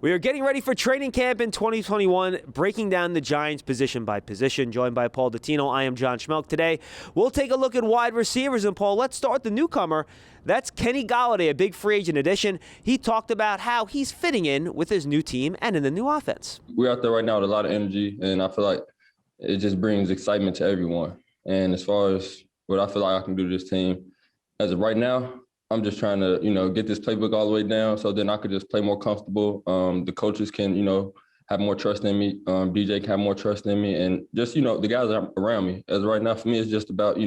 We are getting ready for training camp in 2021, breaking down the Giants position by position. Joined by Paul Dottino, I am John Schmeelk. Today, we'll take a look at wide receivers. And Paul, let's start the newcomer. That's Kenny Golladay, a big free agent addition. He talked about how he's fitting in with his new team and in the new offense. We're out there right now with a lot of energy, and I feel like it just brings excitement to everyone. And as far as what I feel like I can do to this team, as of right now, I'm just trying to, get this playbook all the way down so then I could just play more comfortable. The coaches can, have more trust in me. DJ can have more trust in me. And just, the guys around me. As of right now, for me, it's just about,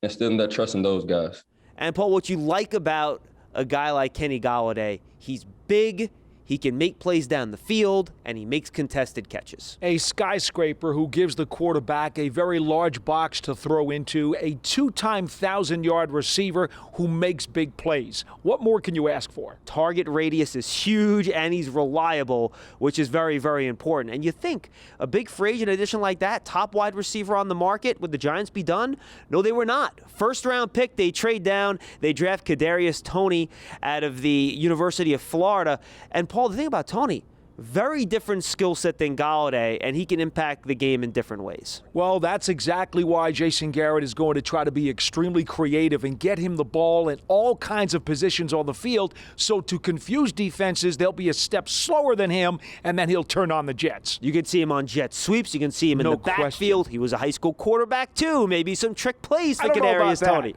instilling that trust in those guys. And, Paul, what you like about a guy like Kenny Golladay, he's big, he can make plays down the field, and he makes contested catches. A skyscraper who gives the quarterback a very large box to throw into, a two-time 1,000-yard receiver who makes big plays. What more can you ask for? Target radius is huge, and he's reliable, which is very, very important. And you think a big free agent addition like that, top wide receiver on the market, would the Giants be done? No, they were not. First-round pick, they trade down. They draft Kadarius Toney out of the University of Florida. And Paul, the thing about Toney, very different skill set than Golladay, and he can impact the game in different ways. Well, that's exactly why Jason Garrett is going to try to be extremely creative and get him the ball in all kinds of positions on the field. So to confuse defenses, they'll be a step slower than him, and then he'll turn on the jets. You can see him on jet sweeps. You can see him in the backfield. He was a high school quarterback, too. Maybe some trick plays for Kadarius Toney.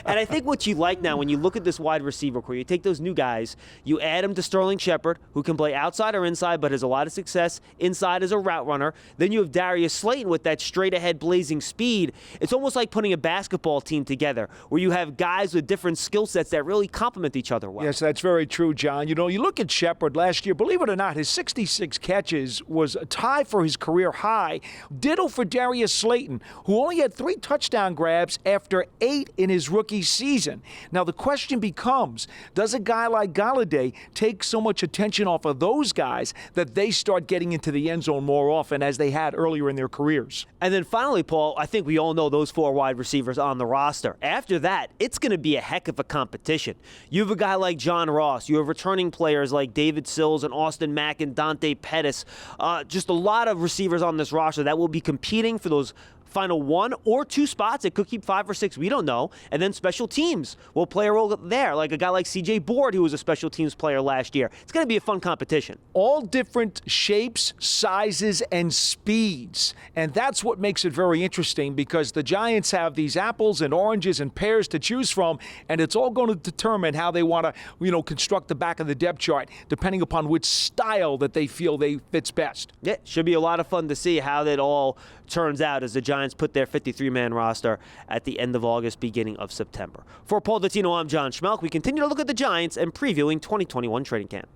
And I think what you like now, when you look at this wide receiver core, you take those new guys, you add them to Sterling Shepard, who can play outside or inside, but has a lot of success inside as a route runner. Then you have Darius Slayton with that straight-ahead blazing speed. It's almost like putting a basketball team together where you have guys with different skill sets that really complement each other well. Yes, that's very true, John. You look at Shepard last year, believe it or not, his 66 catches was a tie for his career high. Ditto for Darius Slayton, who only had 3 touchdown grabs after 8 in his rookie season. Now, the question becomes, does a guy like Golladay take so much attention off of those guys that they start getting into the end zone more often as they had earlier in their careers? And then finally, Paul, I think we all know those 4 wide receivers on the roster. After that, it's going to be a heck of a competition. You have a guy like John Ross. You have returning players like David Sills and Austin Mack and Dante Pettis. Just a lot of receivers on this roster that will be competing for those final 1 or 2 spots. It could keep 5 or 6. We don't know. And then special teams will play a role there, like a guy like C.J. Board, who was a special teams player last year. It's going to be a fun competition. All different shapes, sizes, and speeds. And that's what makes it very interesting, because the Giants have these apples and oranges and pears to choose from, and it's all going to determine how they want to, construct the back of the depth chart, depending upon which style that they feel they fits best. Yeah, should be a lot of fun to see how that all turns out as the Giants put their 53-man roster at the end of August, beginning of September. For Paul Dottino, I'm John Schmeelk. We continue to look at the Giants and previewing 2021 training camp.